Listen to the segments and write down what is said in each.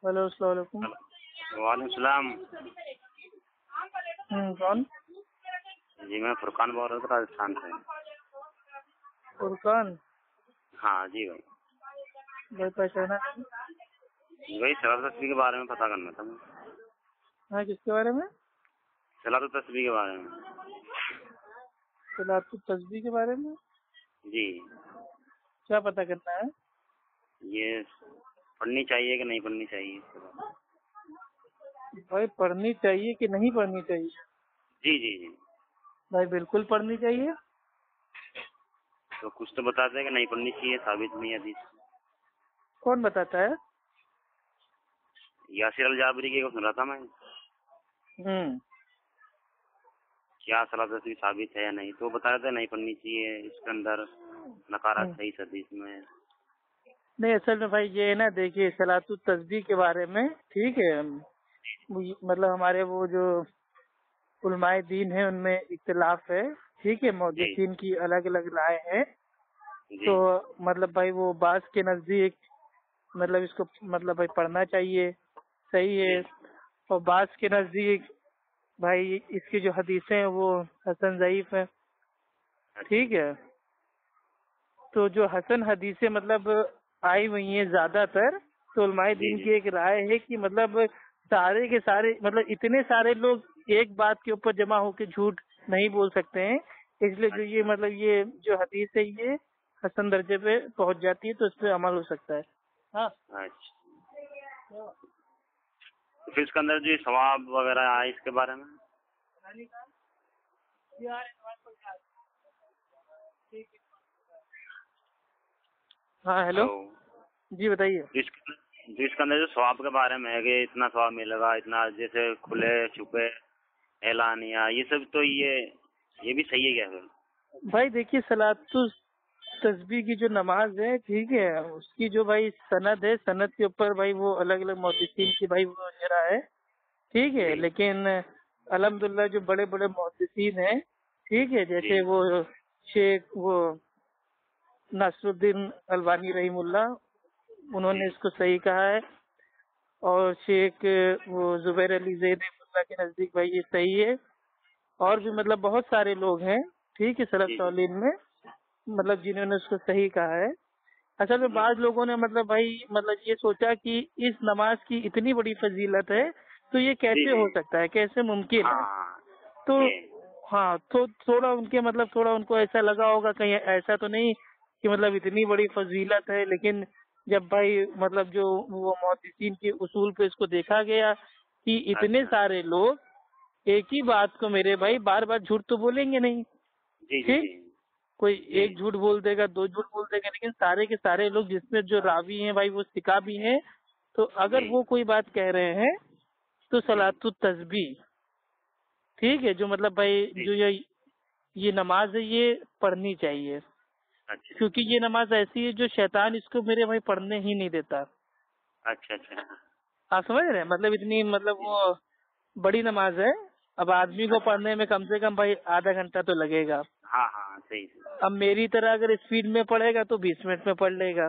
Hello, السلام علیکم۔ وعلیکم السلام۔ کون؟ جی میں فرقان بول رہا تھا راجستھان سے۔ فرقان؟ ہاں جی بھائی۔ بھائی پہچانا؟ وہی صلاۃ التسبیح کے بارے میں پتہ کرنا تھا۔ ہاں، کس کے بارے میں؟ صلاۃ التسبیح کے بارے میں۔ صلاۃ التسبیح کے بارے میں؟ جی۔ کیا پتہ کرنا ہے؟ یہ پڑھنی چاہیے کہ نہیں پڑھنی چاہیے؟ بھائی پڑھنی چاہیے کہ نہیں پڑھنی چاہیے؟ جی جی جی۔ بھائی بالکل پڑھنی چاہیے۔ تو کچھ تو بتا دیں کہ نہیں پڑھنی چاہیے، ثابت نہیں حدیث۔ کون بتاتا ہے؟ یاسر الجابری کے کو سن رہا تھا میں۔ کیا صلاۃ التسبیح ثابت ہے یا نہیں، تو بتا رہے تھے نہیں پڑھنی چاہیے، اس کے اندر نکارات صحیح حدیث میں۔ نہیں، اصل میں بھائی یہ ہے نا، دیکھیے صلاۃ التسبیح کے بارے میں، ٹھیک ہے، مطلب ہمارے وہ جو علماء دین ہیں ان میں اختلاف ہے، ٹھیک ہے، محدثین کی الگ الگ رائے ہے۔ تو مطلب بھائی وہ بعض کے نزدیک مطلب اس کو مطلب بھائی پڑھنا چاہیے، صحیح ہے، اور بعض کے نزدیک بھائی اس کی جو حدیثیں ہیں وہ حسن ضعیف ہیں، ٹھیک ہے۔ تو جو حسن حدیثیں مطلب آئی ہوئی ہیں زیادہ تر، تو علماء دین کی ایک رائے ہے کہ مطلب سارے کے سارے مطلب اتنے سارے لوگ ایک بات کے اوپر جمع ہو کے جھوٹ نہیں بول سکتے ہیں، اس لیے جو یہ مطلب یہ جو حدیث ہے یہ حسن درجے پہ پہنچ جاتی ہے، تو اس پہ عمل ہو سکتا ہے۔ ہاں اچھا، پھر اس کے اندر جو ثواب وغیرہ آئے اس کے بارے میں؟ ہاں ہیلو، جی بتائیے۔ جو اس کے اندر جو ثواب کے بارے میں ہے کہ اتنا ثواب ملے گا، اتنا، جیسے کھلے چھپے اعلانیہ، یہ سب تو یہ بھی صحیح ہے کیا پھر؟ بھائی دیکھیے صلاۃ التسبیح کی جو نماز ہے، ٹھیک ہے، اس کی جو بھائی سند ہے، سند کے اوپر بھائی وہ الگ الگ محدثین کی بھائی وہ جرا ہے، ٹھیک ہے، لیکن الحمدللہ جو بڑے بڑے محدثین ہیں، ٹھیک ہے، جیسے وہ شیخ وہ ناصر الدین البانی رحم اللہ، انہوں نے اس کو صحیح کہا ہے، اور شیخ وہ زبیر علی زید رحمہ اللہ کے نزدیک بھائی یہ صحیح ہے، اور بھی مطلب بہت سارے لوگ ہیں، ٹھیک ہے، سلف صالحین میں مطلب جنہوں نے اس کو صحیح کہا ہے۔ اصل میں بعض لوگوں نے مطلب بھائی مطلب یہ سوچا کہ اس نماز کی اتنی بڑی فضیلت ہے تو یہ کیسے ہو سکتا ہے، کیسے ممکن ہے، تو ہاں، تو تھوڑا ان کے مطلب تھوڑا ان کو ایسا لگا ہوگا کہیں ایسا تو نہیں کہ مطلب اتنی بڑی فضیلت ہے، لیکن جب بھائی مطلب جو وہ محدثین کے اصول پہ اس کو دیکھا گیا کہ اتنے سارے لوگ ایک ہی بات کو میرے بھائی بار بار جھوٹ تو بولیں گے نہیں، ٹھیک، کوئی ایک جھوٹ بول دے گا، دو جھوٹ بول دے گا، لیکن سارے کے سارے لوگ جس میں جو راوی ہیں بھائی وہ ثقہ بھی ہیں، تو اگر وہ کوئی بات کہہ رہے ہیں تو صلاۃ التسبیح، ٹھیک ہے، جو مطلب بھائی جو یہ نماز ہے یہ پڑھنی چاہیے، کیونکہ یہ نماز ایسی ہے جو شیطان اس کو میرے بھائی پڑھنے ہی نہیں دیتا۔ اچھا اچھا، آپ سمجھ رہے ہیں، مطلب اتنی مطلب وہ بڑی نماز ہے، اب آدمی کو پڑھنے میں کم سے کم بھائی آدھا گھنٹہ تو لگے گا۔ ہاں ہاں صحیح۔ اب میری طرح اگر اسپیڈ میں پڑھے گا تو 20 منٹ میں پڑھ لے گا،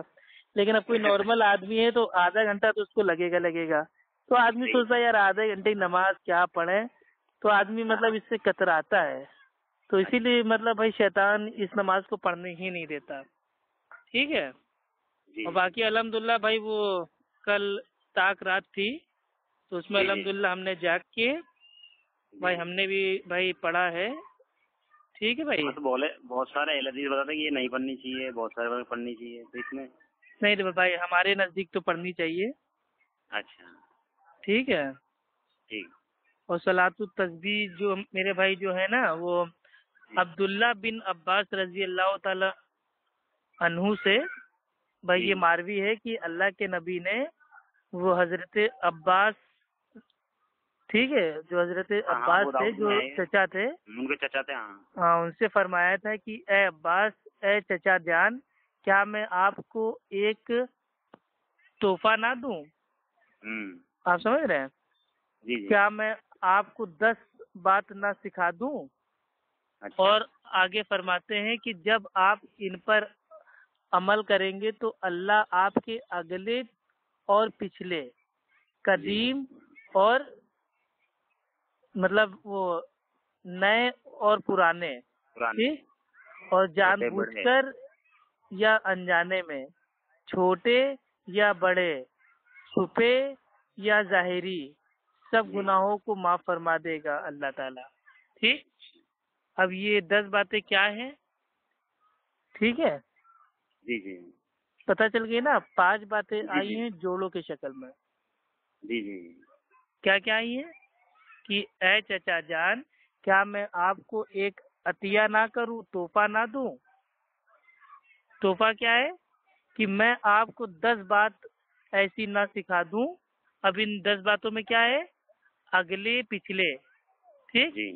لیکن اب کوئی نارمل آدمی ہے تو آدھا گھنٹہ تو اس کو لگے گا، تو آدمی سوچتا ہے یار آدھے گھنٹے کی نماز کیا پڑھے، تو آدمی مطلب اس سے کتراتا ہے، تو اسی لیے مطلب بھائی شیطان اس نماز کو پڑھنے ہی نہیں دیتا، ٹھیک ہے۔ اور باقی الحمدللہ بھائی وہ کل تاک رات تھی تو اس میں الحمدللہ ہم نے جاگ کے بھائی ہم نے بھی بھائی پڑھا ہے، ٹھیک ہے بھائی۔ تو بولے بہت سارے اہل حدیث بتاتے ہیں کہ یہ نہیں پڑھنی چاہیے، بہت سارے پڑھنی چاہیے، تو اس میں نہیں تو بھائی ہمارے نزدیک تو پڑھنی چاہیے۔ اچھا ٹھیک ہے۔ ٹھیک۔ اور صلاۃ التسبیح جو میرے بھائی جو ہے نا وہ عبداللہ بن عباس رضی اللہ تعالی عنہ سے بھائی یہ ماروی ہے کہ اللہ کے نبی نے وہ حضرت عباس، ٹھیک ہے، جو حضرت عباس تھے جو چچا تھے، ان کے چچا تھے، ہاں، ان سے فرمایا تھا کہ اے عباس، اے چچا جان، کیا میں آپ کو ایک تحفہ نہ دوں؟ آپ سمجھ رہے ہیں، کیا میں آپ کو 10 بات نہ سکھا دوں؟ اور آگے فرماتے ہیں کہ جب آپ ان پر عمل کریں گے تو اللہ آپ کے اگلے اور پچھلے قدیم اور مطلب وہ نئے اور پرانے، ٹھیک، اور جان بوجھ کر یا انجانے میں، چھوٹے یا بڑے، چھپے یا ظاہری، سب گناہوں کو معاف فرما دے گا اللہ تعالیٰ، ٹھیک۔ اب یہ 10 باتیں کیا ہیں، ٹھیک ہے، جی جی پتہ چل گئی نا۔ 5 باتیں آئی ہیں جوڑوں کی شکل میں، جی جی کیا کیا آئی ہیں کہ اے چچا جان، کیا میں آپ کو ایک عطیہ نہ کروں، تحفہ نہ دوں؟ تحفہ کیا ہے کہ میں آپ کو 10 بات ایسی نہ سکھا دوں۔ اب ان 10 باتوں میں کیا ہے، اگلے پچھلے، ٹھیک، جی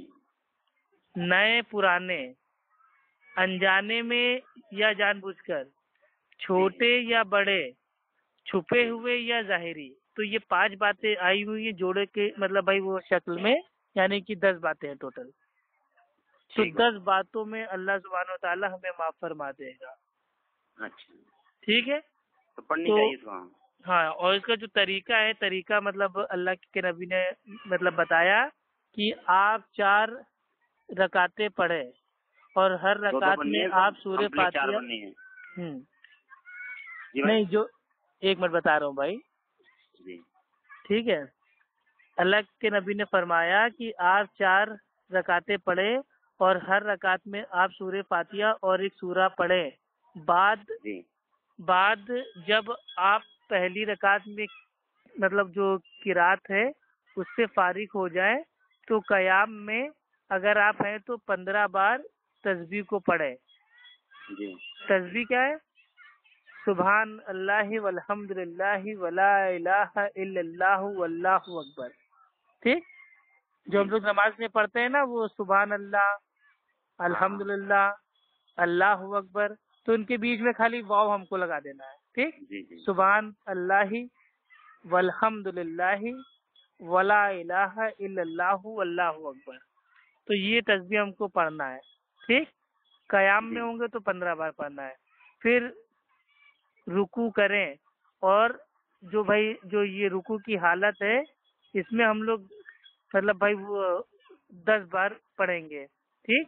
نئے پرانے، انجانے میں یا جان بوجھ کر، چھوٹے یا بڑے، چھپے ہوئے یا ظاہری۔ تو یہ 5 باتیں آئی ہوئی ہیں جوڑے کے مطلب بھائی وہ شکل میں، یعنی کہ 10 باتیں ہیں ٹوٹل۔ تو 10 باتوں میں اللہ سبحانہ و تعالیٰ ہمیں معاف فرما دے گا، اچھا، ٹھیک ہے۔ تو پڑھنی چاہیے اس کو؟ ہاں، اور اس کا جو طریقہ ہے، طریقہ مطلب اللہ کے نبی نے مطلب بتایا کہ آپ 4 رکعتیں پڑھے اور ہر رکعت میں آپ سورہ فاتحہ، نہیں جو ایک منٹ بتا رہا ہوں بھائی، جی ٹھیک ہے۔ اللہ کے نبی نے فرمایا کہ آپ 4 رکعتیں پڑھے اور ہر رکعت میں آپ سورہ فاتحہ اور ایک سورہ پڑھے۔ بعد جب آپ پہلی رکعت میں مطلب جو قرات ہے اس سے فارغ ہو جائے تو قیام میں اگر آپ ہیں تو 15 بار تسبیح کو پڑھے۔ تسبیح کیا ہے؟ سبحان اللہ والحمد للہ ولا الہ الا اللہ واللہ اکبر، ٹھیک۔ جو ہم لوگ نماز میں پڑھتے ہیں نا وہ سبحان اللہ، الحمد للہ، اللہ اکبر، تو ان کے بیچ میں خالی واو ہم کو لگا دینا ہے، ٹھیک۔ سبحان اللہ والحمد للہ ولا الہ الا اللہ واللہ اکبر، تو یہ تسبیح ہم کو پڑھنا ہے، ٹھیک۔ قیام میں ہوں گے تو 15 بار پڑھنا ہے۔ پھر رکوع کریں، اور جو بھائی جو یہ رکوع کی حالت ہے اس میں ہم لوگ مطلب بھائی وہ 10 بار پڑھیں گے، ٹھیک،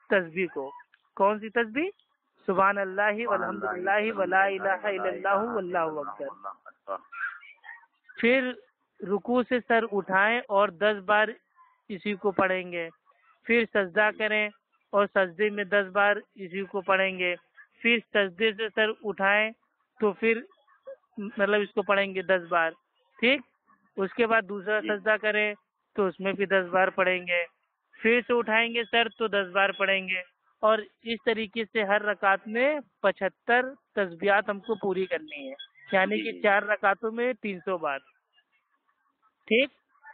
تسبیح کو۔ کون سی تسبیح؟ سبحان اللہ والحمد للہ ولا الہ الا اللہ واللہ اکبر۔ پھر رکوع سے سر اٹھائیں اور 10 بار اسی کو پڑھیں گے۔ پھر سجدہ کریں اور سجدے میں 10 بار اسی کو پڑھیں گے۔ پھر سجدے سے سر اٹھائیں تو پھر مطلب اس کو پڑھیں گے 10 بار، ٹھیک۔ اس کے بعد دوسرا سجدہ کریں تو اس میں بھی 10 بار پڑھیں گے۔ پھر سے اٹھائیں گے سر تو 10 بار پڑھیں گے، اور اس طریقے سے ہر رکعت میں 75 تسبیحات ہم کو پوری کرنی ہے، یعنی کہ 4 رکعتوں میں 300 بار، ٹھیک۔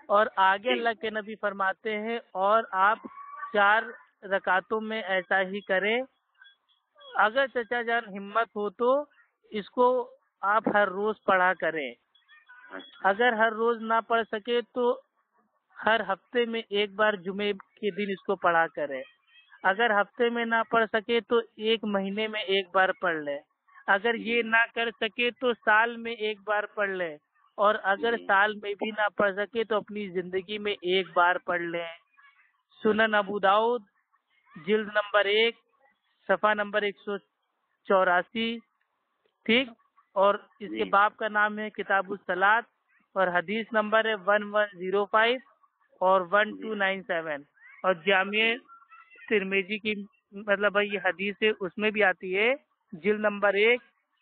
اور آگے اللہ کے نبی فرماتے ہیں اور آپ 4 رکعتوں میں ایسا ہی کریں۔ اگر چچا جان ہمت ہو تو اس کو آپ ہر روز پڑھا کریں، اگر ہر روز نہ پڑھ سکے تو ہر ہفتے میں ایک بار جمعے کے دن اس کو پڑھا کریں۔ اگر ہفتے میں نہ پڑھ سکے تو 1 مہینے میں 1 بار پڑھ لے۔ اگر یہ نہ کر سکے تو سال میں 1 بار پڑھ لے، اور اگر سال میں بھی نہ پڑھ سکے تو اپنی زندگی میں 1 بار پڑھ لیں۔ سنن ابو داؤد جلد نمبر 1 صفحہ نمبر 184، ٹھیک۔ اور اس کے باب کا نام ہے کتاب الصلاۃ، اور حدیث نمبر ہے 1105 اور 1297، اور جامع ترمذی کی مطلب یہ حدیث ہے اس میں بھی آتی ہے، جلد نمبر 1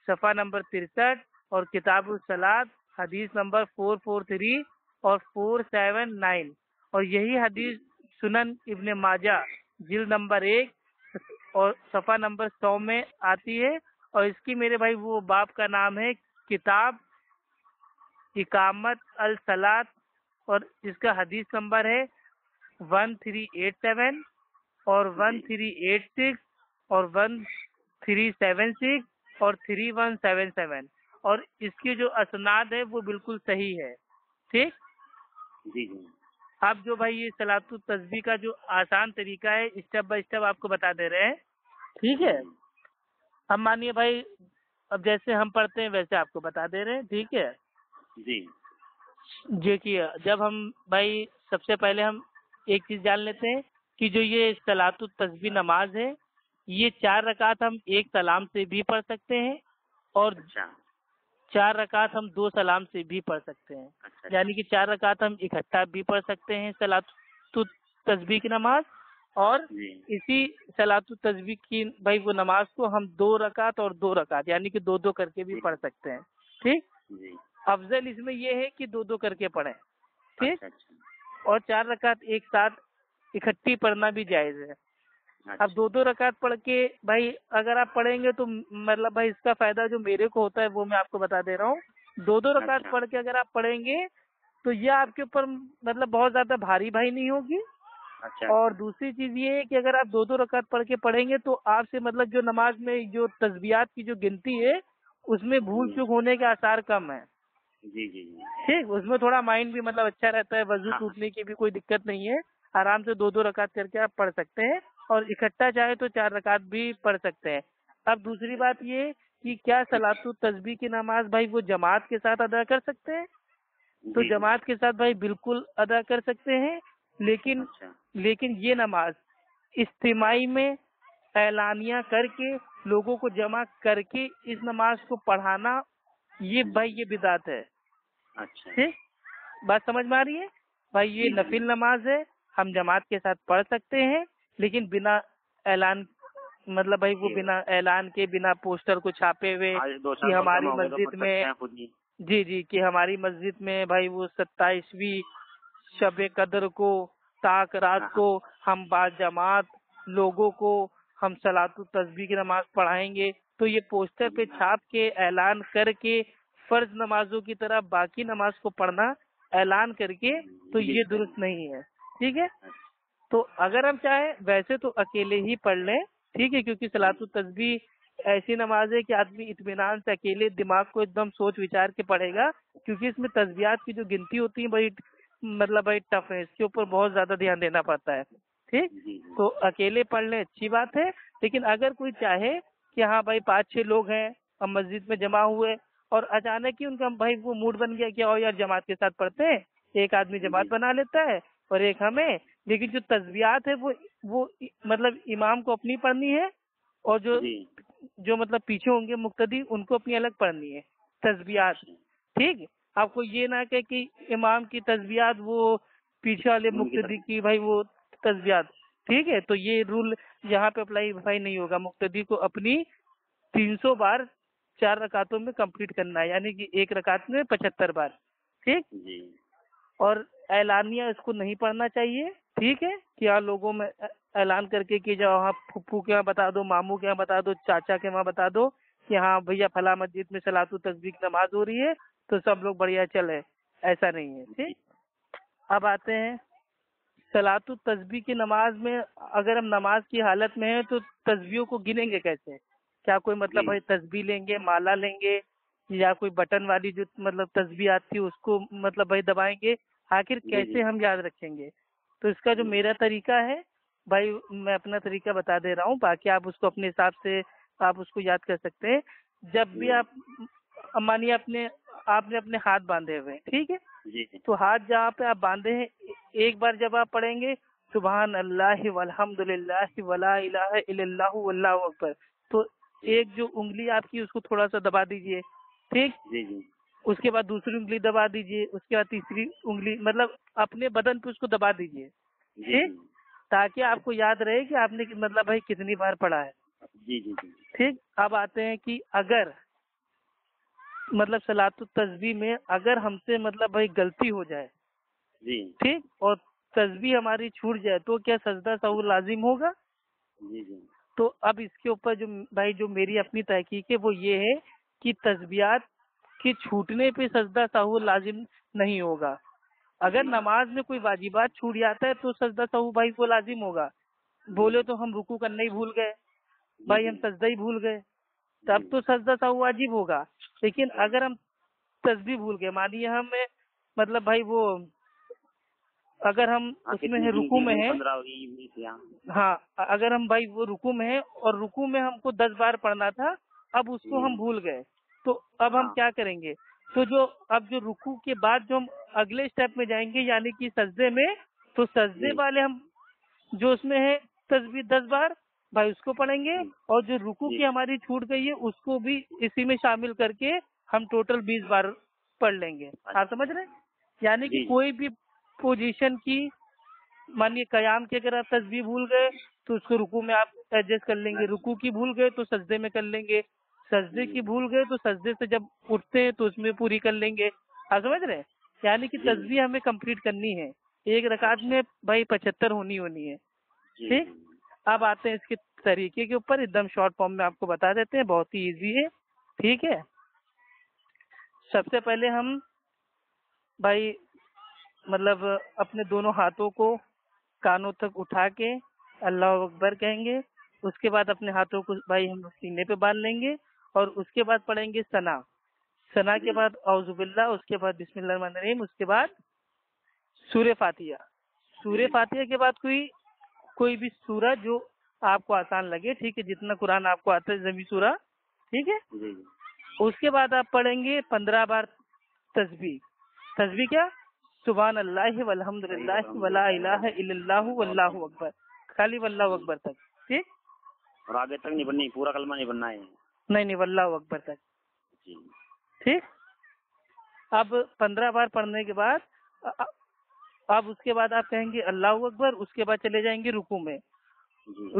صفحہ نمبر 63، اور کتاب الصلاۃ حدیث نمبر 443 اور 479، اور یہی حدیث سنن ابن ماجہ جلد نمبر 1 اور صفحہ نمبر 100 میں آتی ہے، اور اس کی میرے بھائی وہ باب کا نام ہے کتاب اقامت الصلاۃ، اور اس کا حدیث نمبر ہے 1387 اور 1386 اور 1376 اور 3177، اور اس کی جو اسناد ہے وہ بالکل صحیح ہے، ٹھیک۔ جی جی اب جو بھائی یہ صلاۃ التسبیح کا جو آسان طریقہ ہے اسٹیپ بائی اسٹیپ آپ کو بتا دے رہے ہیں، ٹھیک ہے۔ اب مانیے بھائی اب جیسے ہم پڑھتے ہیں ویسے آپ کو بتا دے رہے ہیں، ٹھیک ہے۔ جی جو کہ جب ہم بھائی سب سے پہلے ہم ایک چیز جان لیتے ہیں کہ جو یہ صلاۃ التسبیح نماز ہے یہ 4 رکعت ہم ایک سلام سے بھی پڑھ سکتے ہیں اور اچھا 4 رکعت ہم 2 سلام سے بھی پڑھ سکتے ہیں، اچھا یعنی کہ 4 رکعت ہم اکٹھا بھی پڑھ سکتے ہیں صلاۃ التسبیح کی نماز، اور جی اسی صلاۃ التسبیح کی بھائی وہ نماز کو ہم 2 رکعت اور 2 رکعت یعنی کہ 2 کر کے بھی جی پڑھ سکتے ہیں، ٹھیک۔ جی افضل اس میں یہ ہے کہ 2 کر کے پڑھیں، ٹھیک، اچھا اچھا اور 4 رکعت ایک ساتھ اکٹھی پڑھنا بھی جائز ہے۔ اب اچھا 2 رکعت پڑھ کے بھائی اگر آپ پڑھیں گے تو مطلب بھائی اس کا فائدہ جو میرے کو ہوتا ہے وہ میں آپ کو بتا دے رہا ہوں۔ 2 رکعت اچھا پڑھ کے اگر آپ پڑھیں گے تو یہ آپ کے اوپر مطلب بہت زیادہ بھاری بھائی نہیں ہوگی، اچھا اور دوسری چیز یہ ہے کہ اگر آپ 2 رکعت پڑھ کے پڑھیں گے تو آپ سے مطلب جو نماز میں جو تسبیحات کی جو گنتی ہے اس میں بھول چوک ہونے کے آثار کم ہیں، جی جی جی ٹھیک، اس میں تھوڑا مائنڈ بھی مطلب اچھا رہتا ہے، وضو ہاں ٹوٹنے کی بھی کوئی دقت نہیں ہے، آرام سے 2 رکعت کر کے آپ پڑھ سکتے ہیں، اور اکٹھا چاہے تو 4 رکعت بھی پڑھ سکتے ہیں۔ اب دوسری بات یہ کہ کیا صلاۃ التسبیح کی نماز بھائی وہ جماعت کے ساتھ ادا کر سکتے ہیں؟ تو جی جماعت کے ساتھ بھائی بالکل ادا کر سکتے ہیں، لیکن اچھا یہ نماز اجتماعی میں اعلانیہ کر کے لوگوں کو جمع کر کے اس نماز کو پڑھانا یہ بھائی یہ بدعت ہے، اچھا ٹھیک، بات سمجھ میں آ رہی ہے بھائی؟ یہ جی نفل نماز ہے، ہم جماعت کے ساتھ پڑھ سکتے ہیں لیکن بنا اعلان مطلب بھائی وہ بنا اعلان کے، بنا پوسٹر کو چھاپے ہوئے آج 2 کہ سال ہماری ختم ہو گئے تو مسجد پڑھ میں، سکتے ہیں خود ہی جی کہ ہماری مسجد میں بھائی وہ 27ویں شب قدر کو تاک رات کو ہم باجماعت لوگوں کو ہم صلاۃ التسبیح کی نماز پڑھائیں گے، تو یہ پوسٹر پہ چھاپ کے اعلان کر کے فرض نمازوں کی طرح باقی نماز کو پڑھنا اعلان کر کے تو یہ درست نہیں ہے، ٹھیک ہے۔ تو اگر ہم چاہیں ویسے تو اکیلے ہی پڑھ لیں، ٹھیک ہے، کیونکہ صلاۃ التسبیح ایسی نماز ہے کہ آدمی اطمینان سے اکیلے دماغ کو ایک دم سوچ وچار کے پڑھے گا، کیونکہ اس میں تسبیحات کی جو گنتی ہوتی ہے بڑی مطلب بھائی ٹف ہے، اس کے اوپر بہت زیادہ دھیان دینا پڑتا ہے، ٹھیک۔ تو اکیلے پڑھ لیں اچھی بات ہے، لیکن اگر کوئی چاہے کہ ہاں بھائی 5-6 لوگ ہیں ہم مسجد میں جمع ہوئے اور اچانک ہی ان کا بھائی وہ موڈ بن گیا کہ آؤ یار جماعت کے ساتھ پڑھتے ہیں، ایک آدمی جماعت بنا لیتا ہے اور ایک ہمیں، لیکن جو تسبیحات ہے وہ مطلب امام کو اپنی پڑھنی ہے، اور جو مطلب پیچھے ہوں گے مقتدی ان کو اپنی الگ پڑھنی ہے تسبیحات، ٹھیک۔ آپ کو یہ نہ کہ امام کی تسبیحات وہ پیچھے والے مقتدی کی بھائی وہ تسبیحات، ٹھیک ہے، تو یہ رول یہاں پہ اپلائی بھائی نہیں ہوگا، مقتدی کو اپنی 300 بار 4 رکعتوں میں کمپلیٹ کرنا ہے، یعنی کہ ایک رکعت میں 75 بار، ٹھیک، اور اعلانیہ اس کو نہیں پڑھنا چاہیے، ٹھیک ہے، کیا لوگوں میں اعلان کر کے کہ جاؤ، ہاں پھپھو کے یہاں بتا دو، ماموں کے یہاں بتا دو، چاچا کے وہاں بتا دو کہ ہاں بھیا فلاں مسجد میں صلاۃ التسبیح کی نماز ہو رہی ہے تو سب لوگ بڑھیا چلے، ایسا نہیں ہے، ٹھیک۔ اب آتے ہیں صلاۃ التسبیح کی نماز میں، اگر ہم نماز کی حالت میں ہیں تو تسبیحوں کو گنیں گے کیسے؟ کیا کوئی مطلب بھائی تسبیح لیں گے، مالا لیں گے، یا کوئی بٹن والی جو مطلب تسبیح آتی ہے اس کو مطلب بھائی دبائیں گے؟ آخر کیسے ہم یاد رکھیں گے؟ تو اس کا جو میرا طریقہ ہے بھائی میں اپنا طریقہ بتا دے رہا ہوں، باقی آپ اس کو اپنے حساب سے آپ اس کو یاد کر سکتے ہیں۔ جب بھی آپ مانیے آپ نے اپنے ہاتھ باندھے ہوئے ہیں، ٹھیک ہے، تو ہاتھ جہاں پہ آپ باندھے ہیں ایک بار جب آپ پڑھیں گے سبحان اللہ والحمد للہ ولا الہ الا اللہ واللہ اکبر، تو ایک جو انگلی آپ کی اس کو تھوڑا سا دبا دیجئے، ٹھیک، اس کے بعد دوسری انگلی دبا دیجئے، اس کے بعد تیسری انگلی مطلب اپنے بدن پہ اس کو دبا دیجئے، ٹھیک، تاکہ آپ کو یاد رہے کہ آپ نے مطلب بھائی کتنی بار پڑھا ہے، ٹھیک۔ اب آتے ہیں کہ اگر مطلب صلاۃ التسبیح میں اگر ہم سے مطلب بھائی غلطی ہو جائے، ٹھیک، اور تسبیح ہماری چھوٹ جائے تو کیا سجدہ سہو لازم ہوگا؟ تو اب اس کے اوپر جو میری اپنی تحقیق ہے وہ یہ ہے کہ تسبیحات کے چھوٹنے پہ سجدہ سہو لازم نہیں ہوگا، اگر نماز میں کوئی واجبات چھوٹ جاتا ہے تو سجدہ سہو بھائی وہ لازم ہوگا، بولے تو ہم رکوع کرنا ہی بھول گئے بھائی، ہم سجدہ ہی بھول گئے، تب تو سجدہ سہو واجب ہوگا، لیکن اگر ہم تسبیح بھول گئے، مانیے ہمیں مطلب بھائی وہ اگر ہم اس میں ہے رکوع میں ہیں، ہاں اگر ہم بھائی وہ رکوع میں ہیں اور رکوع میں ہم کو 10 بار پڑھنا تھا، اب اس کو ہم بھول گئے تو اب ہم کیا کریں گے؟ تو جو اب جو رکوع کے بعد جو ہم اگلے اسٹیپ میں جائیں گے یعنی کہ سجدے میں، تو سجدے والے ہم جو اس میں ہے تسبیح 10 بار بھائی اس کو پڑھیں گے، اور جو رکوع کی ہماری چھوٹ گئی ہے اس کو بھی اسی میں شامل کر کے ہم ٹوٹل 20 بار پڑھ لیں گے. آپ سمجھ رہے ہیں؟ یعنی کہ کوئی بھی پوزیشن کی، مانیے قیام کے اگر آپ تسبیح بھول گئے تو اس کو رکوع میں آپ ایڈجسٹ کر لیں گے، رکوع کی بھول گئے تو سجدے میں کر لیں گے، سجدے کی بھول گئے تو سجدے سے جب اٹھتے ہیں تو اس میں پوری کر لیں گے. آپ سمجھ رہے ہیں؟ یعنی کہ تسبیح ہمیں کمپلیٹ کرنی ہے، ایک رکعت میں بھائی 75 ہونی ہے. ٹھیک، اب آتے ہیں اس کے طریقے کے اوپر، ایک دم شارٹ فارم میں آپ کو بتا دیتے ہیں، بہت ہی ایزی ہے. ٹھیک ہے، سب سے پہلے ہم بھائی مطلب اپنے دونوں ہاتھوں کو کانوں تک اٹھا کے اللہ اکبر کہیں گے، اس کے بعد اپنے ہاتھوں کو بھائی ہم سینے پہ باندھ لیں گے، اور اس کے بعد پڑھیں گے ثنا کے بعد اعوذ باللہ، اس کے بعد بسم اللہ الرحمن الرحیم، اس کے بعد سورہ فاتحہ کے بعد کوئی بھی سورہ جو آپ کو آسان لگے، ٹھیک ہے، جتنا قرآن آپ کو آتا ہے زمین سورہ، ٹھیک ہے. اس کے بعد آپ پڑھیں گے 15 بار تسبیح کیا؟ سبحان اللہ والحمد للہ ولا الہ الا اللہ واللہ اکبر، خالی واللہ اکبر تک. ٹھیک، اور آگے تک نہیں بننی، پورا کلمہ نہیں بننا ہے. نہیں واللہ اکبر تک. ٹھیک، اب 15 بار پڑھنے کے بعد اب اس کے بعد آپ کہیں گے اللہ اکبر، اس کے بعد چلے جائیں گے رکوع میں.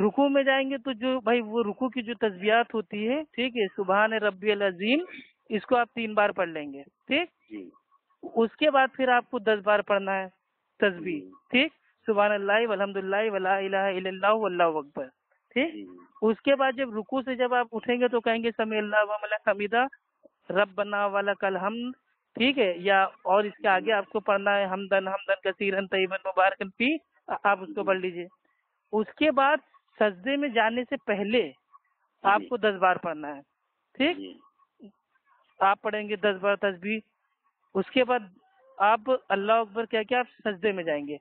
رکوع میں جائیں گے تو جو بھائی وہ رکوع کی جو تسبیحات ہوتی ہے، ٹھیک ہے، سبحان ربی العظیم، اس کو آپ 3 بار پڑھ لیں گے. ٹھیک، اس کے بعد پھر آپ کو 10 بار پڑھنا ہے تسبیح. ٹھیک، سبحان اللہ والحمد للہ ولا الہ الا اللہ واللہ اکبر. ٹھیک، اس کے بعد جب رکوع سے جب آپ اٹھیں گے تو کہیں گے سمیع اللہ ومن حمیدہ ربنا ولک الحمد. ٹھیک ہے، یا اور اس کے آگے آپ کو پڑھنا ہے حمدن کثیرن طیبا مبارکن فی، آپ اس کو پڑھ لیجئے. اس کے بعد سجدے میں جانے سے پہلے آپ کو 10 بار پڑھنا ہے. ٹھیک، آپ پڑھیں گے 10 بار تسبیح. اس کے بعد آپ اللہ اکبر کہہ کے آپ سجدے میں جائیں گے.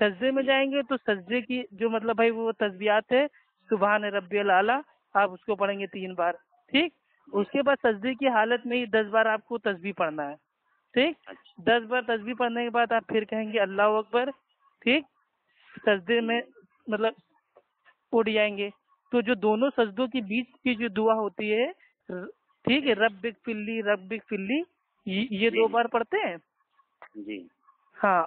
سجدے میں جائیں گے تو سجدے کی جو مطلب بھائی وہ تسبیحات ہے سبحان ربی الاعلیٰ، آپ اس کو پڑھیں گے 3 بار. ٹھیک، اس کے بعد سجدے کی حالت میں ہی 10 بار آپ کو تسبیح پڑھنا ہے. ٹھیک، 10 بار تسبیح پڑھنے کے بعد آپ پھر کہیں گے اللہ اکبر. ٹھیک، سجدے میں مطلب اٹھ جائیں گے. تو جو دونوں سجدوں کے بیچ کی جو دعا ہوتی ہے، ٹھیک ہے، رب اغفر لی، یہ 2 بار پڑھتے ہیں. ہاں،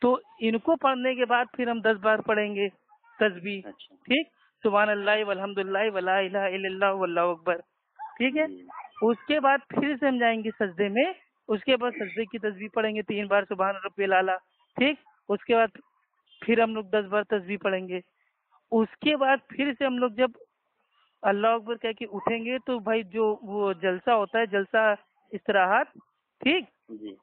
تو ان کو پڑھنے کے بعد پھر ہم 10 بار پڑھیں گے تسبیح. ٹھیک، سبحان اللہ والحمد للہ ولا الہ الا اللہ واللہ اکبر. ٹھیک ہے، اس کے بعد پھر سے ہم جائیں گے سجدے میں. اس کے بعد سجدے کی تسبیح پڑھیں گے 3 بار سبحان ربی الاعلیٰ. ٹھیک، اس کے بعد پھر ہم لوگ 10 بار تسبیح پڑھیں گے. اس کے بعد پھر سے ہم لوگ جب اللہ اکبر کہہ کے اٹھیں گے تو بھائی جو وہ جلسہ ہوتا ہے، جلسہ استراحت، ٹھیک،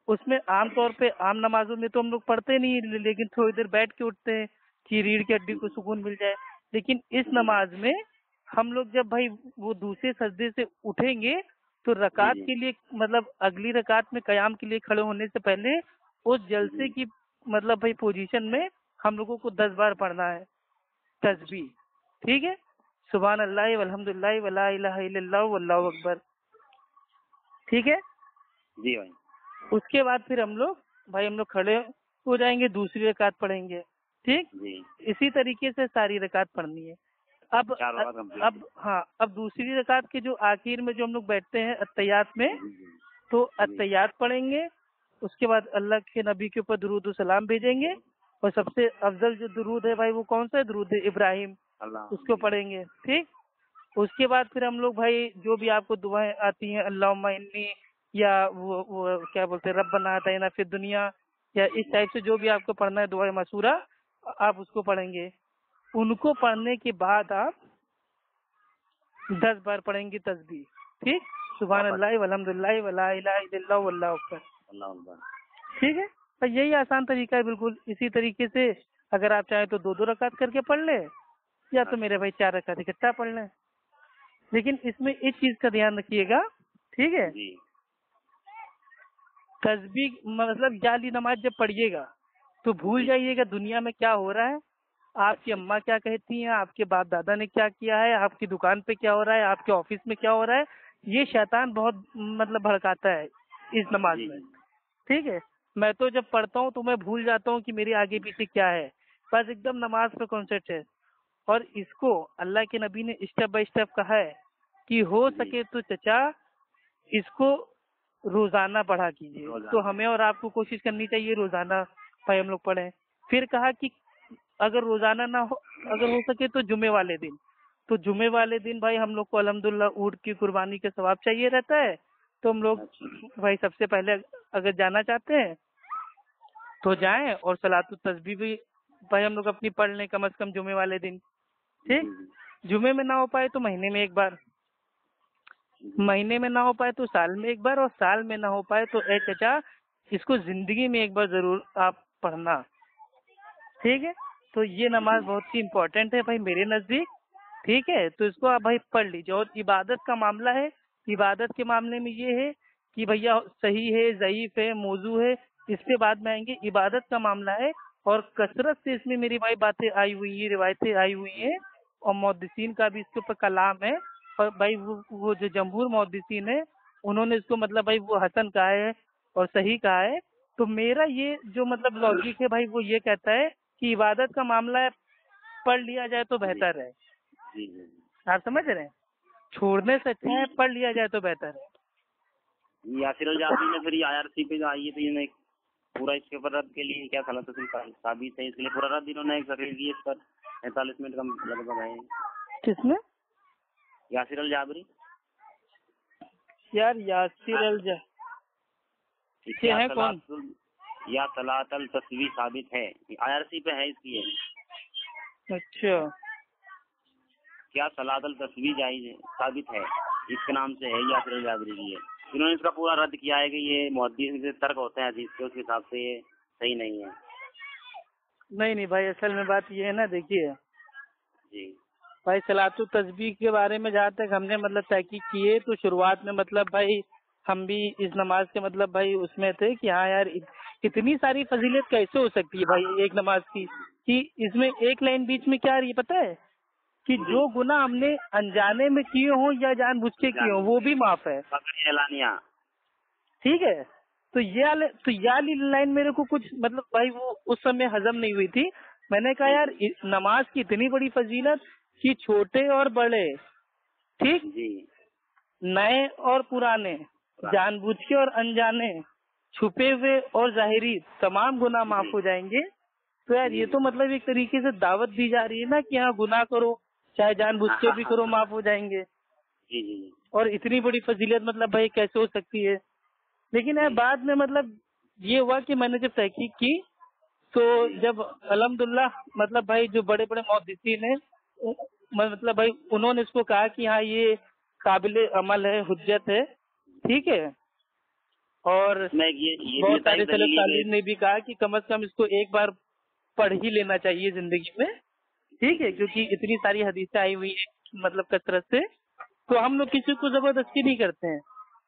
اس میں عام طور پہ عام نمازوں میں تو ہم لوگ پڑھتے نہیں، لیکن تھوڑی دیر بیٹھ کے اٹھتے ہیں کہ ریڑھ کی ہڈی کو سکون مل جائے. لیکن اس نماز میں ہم لوگ جب بھائی وہ دوسرے سجدے سے اٹھیں گے تو رکعت کے لیے مطلب اگلی رکعت میں قیام کے لیے کھڑے ہونے سے پہلے اس جلسے کی مطلب بھائی پوزیشن میں ہم لوگوں کو 10 بار پڑھنا ہے تسبیح. ٹھیک ہے، سبحان اللہ والحمد للہ ولا الہ الا اللہ واللہ اکبر. ٹھیک ہے جی بھائی. اس کے بعد پھر ہم لوگ کھڑے ہو جائیں گے، دوسری رکعت پڑھیں گے. ٹھیک، اسی طریقے سے ساری رکعت پڑھنی ہے. اب دوسری رکعت کے جو آخر میں جو ہم لوگ بیٹھتے ہیں اتحیات میں، تو اتحیات پڑھیں گے. اس کے بعد اللہ کے نبی کے اوپر درود و سلام بھیجیں گے، اور سب سے افضل جو درود ہے بھائی وہ کون سا ہے؟ درود ابراہیم، اس کو پڑھیں گے. ٹھیک، اس کے بعد پھر ہم لوگ بھائی جو بھی آپ کو دعائیں آتی ہیں اللہم انی، یا وہ کیا بولتے ہیں ربنا آتینا فی الدنیا، یا اس ٹائپ سے جو بھی آپ کو پڑھنا ہے دعائیں مسورہ، آپ اس کو پڑھیں گے. ان کو پڑھنے کے بعد آپ 10 بار پڑھیں گے تسبیح. ٹھیک، سبحان اللہ والحمد للہ ولا الہ الا اللہ واللہ اکبر. ٹھیک ہے، اور یہی آسان طریقہ ہے بالکل. اسی طریقے سے اگر آپ چاہیں تو 2 رکعت کر کے پڑھ لیں، یا تو میرے بھائی 4 رکعت اکٹھا پڑھ لیں. لیکن اس میں ایک چیز کا دھیان رکھیے گا، ٹھیک ہے، تسبیح مطلب جعلی نماز جب پڑھیے گا تو بھول جائیے گا دنیا میں کیا ہو رہا ہے، آپ کی اماں کیا کہتی ہیں، آپ کے باپ دادا نے کیا کیا ہے، آپ کی دکان پہ کیا ہو رہا ہے، آپ کے آفس میں کیا ہو رہا ہے. یہ شیطان بہت مطلب بھڑکاتا ہے. اس نماز میں. ٹھیک ہے, میں تو جب پڑھتا ہوں تو میں بھول جاتا ہوں کہ میری آگے پیچھے کیا ہے, بس ایک دم نماز پہ کانسنٹریٹ ہے. اور اس کو اللہ کے نبی نے اسٹیپ بائی اسٹیپ کہا ہے کہ ہو سکے تو چچا اس کو روزانہ پڑھا کیجیے. تو ہمیں اور آپ کو کوشش کرنی چاہیے روزانہ بھائی ہم لوگ پڑھیں. پھر کہا کہ اگر روزانہ نہ ہو, اگر ہو سکے تو جمعے والے دن. تو جمعے والے دن بھائی ہم لوگ کو الحمدللہ اونٹ کی قربانی کا ثواب چاہیے رہتا ہے. تو ہم لوگ بھائی سب سے پہلے اگر جانا چاہتے ہیں تو جائیں, اور صلاۃ التسبیح بھی بھائی ہم لوگ اپنی پڑھ لیں کم از کم جمعے والے دن. ٹھیک, جمعے میں نہ ہو پائے تو مہینے میں ایک بار, مہینے میں نہ ہو پائے تو سال میں ایک بار, اور سال میں نہ ہو پائے تو اے چچا اس کو زندگی میں ایک بار ضرور آپ پڑھنا. ٹھیک ہے, تو یہ نماز بہت ہی امپورٹنٹ ہے بھائی میرے نزدیک. ٹھیک ہے, تو اس کو آپ بھائی پڑھ لیجیے. اور عبادت کا معاملہ ہے, عبادت کے معاملے میں یہ ہے کہ بھیا صحیح ہے, ضعیف ہے, موضوع ہے, اس کے بعد میں آئیں گے. عبادت کا معاملہ ہے اور کثرت سے اس میں میری بھائی باتیں آئی ہوئی ہیں, روایتیں آئی ہوئی ہیں, اور محدثین کا بھی اس کے اوپر کلام ہے. اور بھائی وہ جو جمہور محدثین ہیں انہوں نے اس کو مطلب بھائی وہ حسن کہا ہے اور صحیح کہا ہے. تو میرا یہ جو مطلب لاجک ہے بھائی وہ یہ کہتا ہے کہ عبادت کا معاملہ ہے, پڑھ لیا جائے تو بہتر ہے. آپ سمجھ رہے ہیں, چھوڑنے سے اچھا ہے پڑھ لیا جائے تو بہتر ہے. یاسر الجابری نے پھر IRC پہ جو آئی ہے تو یہ پورا اس کے اوپر رد کے لیے کیا صلاۃ ثابت ہے, اس لیے پورا رد انہوں نے ایک تقریر کی اس پر 45 منٹ کا لگ بھگ ہے. کس میں؟ یاسر الجابری. یار یاسر ہے کون؟ یا صلاۃ التسبیح ثابت ہے, IRC پہ ہے اس کی. اچھا, کیا صلاۃ التسبیح جائز ہے, ثابت ہے, اس کے نام سے ہے یاسر الجابری کی ہے. انہوں نے اس کا پورا رد کیا ہے کہ یہ محدث سے ترک ہوتے ہیں حدیث کے, اس حساب سے یہ صحیح نہیں ہے. نہیں بھائی, اصل میں بات یہ ہے نا, دیکھیے جی بھائی صلاۃ التسبیح کے بارے میں جہاں تک ہم نے مطلب تحقیق کی ہے تو شروعات میں مطلب بھائی ہم بھی اس نماز کے مطلب بھائی اس میں تھے کہ ہاں یار اتنی ساری فضیلت کیسے ہو سکتی ہے بھائی ایک نماز کی, کہ اس میں ایک لائن بیچ میں کیا آ رہی ہے پتہ ہے, کہ جو گناہ ہم نے انجانے میں کیے ہوں یا جان بوجھ کے کیے ہوں وہ بھی معاف ہے. ٹھیک ہے, تو یہ لائن میرے کو کچھ مطلب بھائی وہ اس سمے ہضم نہیں ہوئی تھی. میں نے کہا یار نماز کی اتنی بڑی فضیلت کہ چھوٹے اور بڑے, ٹھیک, نئے اور پرانے, جان بوجھ کے اور انجانے, چھپے ہوئے اور ظاہری تمام گناہ معاف ہو جائیں گے. تو یار یہ تو مطلب ایک طریقے سے دعوت دی جا رہی ہے نا کہ ہاں گناہ کرو, چاہے جان بوجھ کے بھی کرو, معاف ہو جائیں گے. اور اتنی بڑی فضیلت مطلب بھائی کیسے ہو سکتی ہے. لیکن بعد میں مطلب یہ ہوا کہ میں نے جب تحقیق کی تو جب الحمدللہ مطلب بھائی جو بڑے بڑے محدثین ہیں مطلب بھائی انہوں نے اس کو کہا کہ ہاں یہ قابل عمل ہے, حجت ہے. ٹھیک ہے, اور بہت سارے سلف صالحین نے بھی کہا کہ کم از کم اس کو ایک بار پڑھ ہی لینا چاہیے زندگی میں. ٹھیک ہے, کیونکہ اتنی ساری حدیثیں آئی ہوئی ہیں مطلب کثرت سے, تو ہم لوگ کسی کو زبردستی نہیں کرتے ہیں.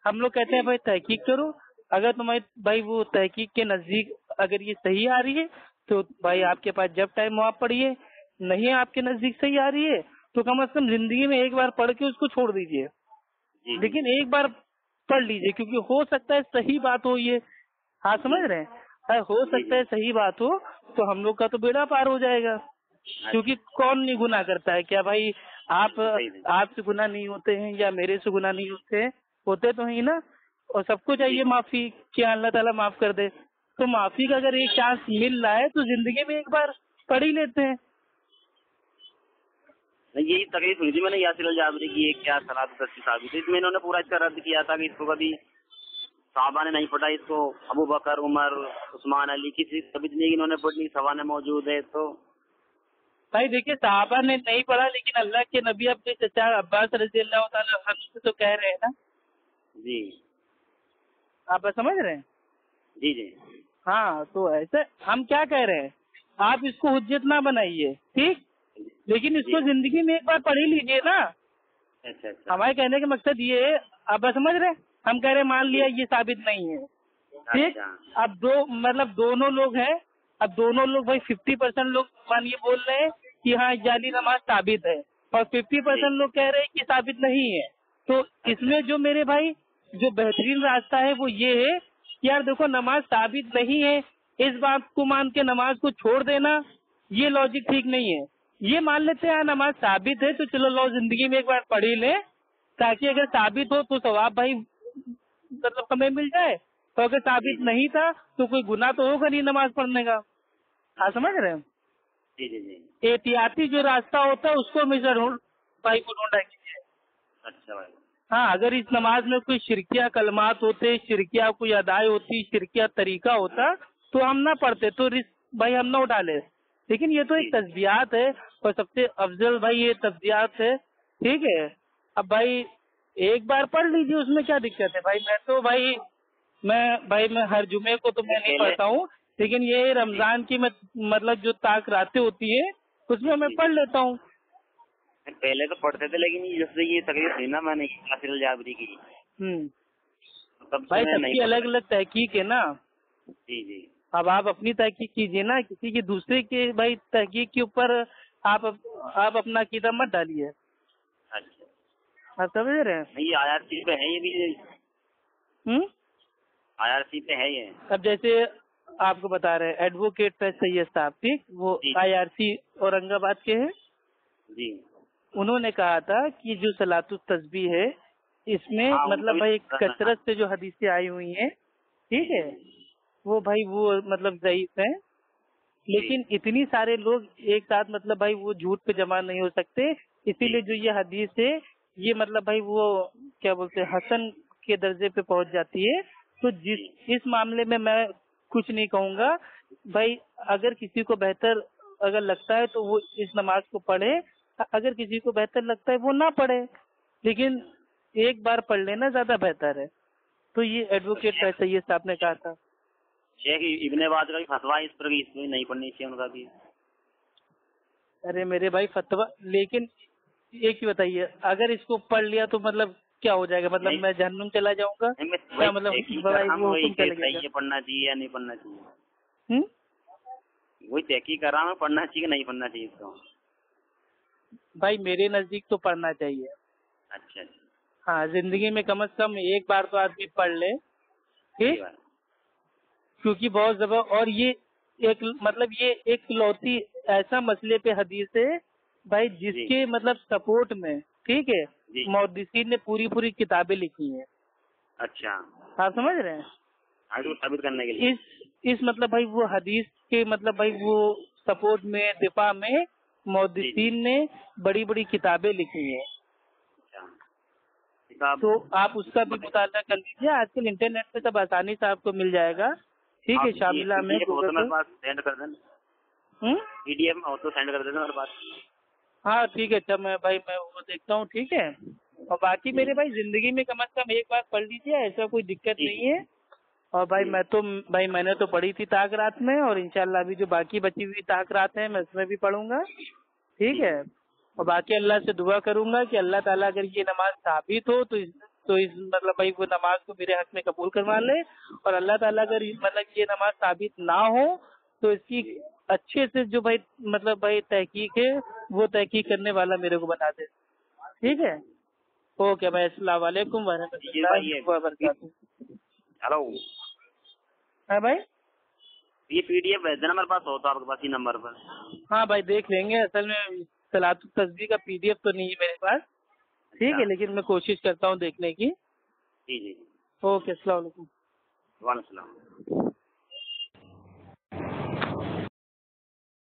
ہم لوگ کہتے ہیں بھائی تحقیق کرو, اگر تمہاری بھائی وہ تحقیق کے نزدیک اگر یہ صحیح آ رہی ہے تو بھائی آپ کے پاس جب ٹائم ہو آپ پڑھیے, نہیں آپ کے نزدیک صحیح آ رہی ہے تو کم از کم زندگی میں ایک بار پڑھ کے اس کو چھوڑ دیجیے, لیکن ایک بار پڑھ لیجیے, کیونکہ ہو سکتا ہے صحیح بات ہو یہ. ہاں سمجھ رہے ہیں, ہو سکتا ہے صحیح بات ہو تو ہم لوگ کا تو بیڑا پار ہو جائے گا. کیونکہ کون نہیں گناہ کرتا ہے, کیا بھائی آپ سے گناہ نہیں ہوتے ہیں یا میرے سے گناہ نہیں ہوتے تو ہیں نا, اور سب کو چاہیے معافی کہ اللہ تعالیٰ معاف کر دے. تو معافی کا اگر ایک چانس مل رہا ہے تو زندگی میں ایک بار پڑھ ہی لیتے ہیں. یہی تکلیف ہوئی تھی میں نے یاسر الجابری کی, کیا صلاۃ التسبیح ثابت ہے, اس میں انہوں نے پورا اس کا رد کیا تھا کہ اس کو کبھی صحابہ نے نہیں پڑھا, اس کو ابو بکر, عمر, عثمان, علی کسی ثابت نہیں انہوں نے پڑھنی, سوانے موجود ہے. تو بھائی دیکھیے صحابہ نے نہیں پڑھا, لیکن اللہ کے نبی اپنے چچا عباس رضی اللہ تعالیٰ عنہ سے تو کہہ رہے ہیں نا. جی آپ سمجھ رہے ہیں. جی ہاں, تو ایسے ہم کیا کہہ رہے ہیں, آپ اس کو حجت نہ بنائیے, ٹھیک, لیکن اس کو زندگی میں ایک بار پڑھ ہی لیجیے نا. ہمارے کہنے کا مقصد یہ ہے, آپ سمجھ رہے ہیں, ہم کہہ رہے ہیں مان لیا یہ ثابت نہیں ہے, ٹھیک, اب دونوں لوگ ہیں, اب دونوں لوگ بھائی 50% لوگ یہ بول رہے ہیں کہ ہاں جعلی نماز ثابت ہے, اور 50% لوگ کہہ رہے ہیں کہ ثابت نہیں ہے. تو اس میں جو میرے بھائی جو بہترین راستہ ہے وہ یہ ہے کہ یار دیکھو نماز ثابت نہیں ہے، اس بات کو مان کے نماز کو چھوڑ دینا یہ لاجک ٹھیک نہیں ہے. یہ مان لیتے ہیں نماز ثابت ہے تو چلو لو زندگی میں ایک بار پڑھ ہی لیں، تاکہ اگر ثابت ہو تو ثواب بھائی مطلب ہمیں مل جائے، تو اگر ثابت نہیں تھا تو کوئی گناہ تو ہوگا نہیں نماز پڑھنے کا. آپ سمجھ رہے ہیں؟ جی جی جی. احتیاطی جو راستہ ہوتا ہے اس کو ہمیشہ بھائی کو ڈھونڈا کیجیے. اچھا بھائی. ہاں اگر اس نماز میں کوئی شرکیہ کلمات ہوتے، شرکیہ کوئی ادائیں ہوتی، شرکیہ طریقہ ہوتا تو ہم نہ پڑھتے، تو رسک بھائی ہم نہ اٹھا لے. لیکن یہ تو ایک تسبیحات ہے اور سب سے افضل بھائی یہ تسبیحات ہے. ٹھیک ہے، اب بھائی ایک بار پڑھ لیجیے، اس میں کیا دقت ہے بھائی. میں ہر جمعے کو تو میں نہیں پڑھتا ہوں، لیکن یہ رمضان کی مطلب جو طاق راتیں ہوتی ہیں اس میں میں پڑھ لیتا ہوں. پہلے تو پڑھتے تھے لیکن جب سے یہ تکلیف تھی نا میں نے یاسر الجابری کی بھائی سب کی الگ الگ تحقیق ہے نا. جی جی. اب آپ اپنی تحقیق کیجیے نا، کسی کی دوسرے کے بھائی تحقیق کے اوپر آپ اپنا عقیدہ مت ڈالیے. اچھا آپ سمجھ رہے ہیں؟ یہ آئی آر سی پہ ہے، یہ بھی آئی آر سی پہ ہے یہ. اب جیسے آپ کو بتا رہے ہیں ایڈوکیٹ فیض سید صاحب، ٹھیک، وہ آئی آر سی اورنگ آباد کے ہیں. جی. انہوں نے کہا تھا کہ جو صلاۃ التسبیح ہے اس میں مطلب بھائی کثرت سے جو حدیثیں آئی ہوئی ہیں، ٹھیک ہے، وہ بھائی وہ مطلب ضعیف ہیں. لیکن اتنی سارے لوگ ایک ساتھ مطلب بھائی وہ جھوٹ پہ جمع نہیں ہو سکتے، اسی لیے جو یہ حدیث ہے یہ مطلب بھائی وہ کیا بولتے ہیں حسن کے درجے پہ پہنچ جاتی ہے. تو اس معاملے میں کچھ نہیں کہوں گا بھائی. اگر کسی کو بہتر اگر لگتا ہے تو وہ اس نماز کو پڑھے، اگر کسی کو بہتر لگتا ہے وہ نہ پڑھے، لیکن ایک بار پڑھ لینا زیادہ بہتر ہے. تو یہ ایڈوکیٹ فیض سید صاحب نے کہا تھا. شیخ ابن باز کا بھی فتویٰ اس پر اس میں نہیں پڑھنی چاہیے ان کا بھی. ارے میرے بھائی فتویٰ، لیکن ایک ہی بتائیے اگر اس کو پڑھ لیا تو مطلب کیا ہو جائے گا؟ مطلب میں جہنم چلا جاؤں گا کیا؟ مطلب پڑھنا چاہیے یا نہیں پڑھنا چاہیے؟ وہی تحقیق کر رہا ہوں، پڑھنا چاہیے نہیں پڑھنا چاہیے اس کو. بھائی میرے نزدیک تو پڑھنا چاہیے. اچھا اچھا. ہاں زندگی میں کم از کم ایک بار تو آدمی پڑھ لے، ٹھیک، کیونکہ بہت زبر. اور یہ ایک مطلب یہ ایک لوتی ایسا مسئلے پہ حدیث ہے بھائی جس کے مطلب سپورٹ میں، ٹھیک ہے، محدثین نے پوری کتابیں لکھی ہیں. اچھا آپ سمجھ رہے ہیں؟ ثابت کرنے کے لیے اس مطلب بھائی وہ حدیث کے مطلب بھائی وہ سپورٹ میں دفاع میں محدثین نے بڑی کتابیں لکھی ہیں. تو آپ اس کا بھی مطالعہ کر لیجیے. آج کل انٹرنیٹ پہ سب آسانی سے آپ کو مل جائے گا. ٹھیک ہے، شاملہ میں سینڈ کر دینا، پی ڈی ایف تو سینڈ کر دینا میرے پاس. ہاں ٹھیک ہے. اچھا میں وہ دیکھتا ہوں. ٹھیک ہے، اور باقی میرے بھائی زندگی میں کم از کم ایک بار پڑھ لیجیے، ایسا کوئی دقت نہیں ہے. اور بھائی میں نے تو پڑھی تھی طاق رات میں، اور انشاءاللہ ابھی جو باقی بچی ہوئی طاق رات ہیں میں اس میں بھی پڑھوں گا. ٹھیک ہے، اور باقی اللہ سے دعا کروں گا کہ اللہ تعالیٰ اگر یہ نماز ثابت ہو تو اس مطلب بھائی وہ نماز کو میرے حق میں قبول کروا لے. اور اللہ تعالیٰ اگر مطلب یہ نماز ثابت نہ ہو تو اس کی اچھے سے جو بھائی مطلب بھائی تحقیق ہے وہ تحقیق کرنے والا میرے کو بتا دے. ٹھیک ہے، اوکے بھائی. السلام علیکم ورحمۃ اللہ وبرکاتہ. ہلو. ہاں بھائی یہ پی ڈی ایف بھیج دینا میرے پاس ہو تو آپ کے پاس ہی نمبر پر. ہاں بھائی دیکھ لیں گے. اصل میں صلاۃ التسبیح کا پی ڈی ایف تو نہیں ہے میرے پاس. ٹھیک ہے، لیکن میں کوشش کرتا ہوں دیکھنے کی. جی جی. اوکے، السلام علیکم. وعلیکم السلام.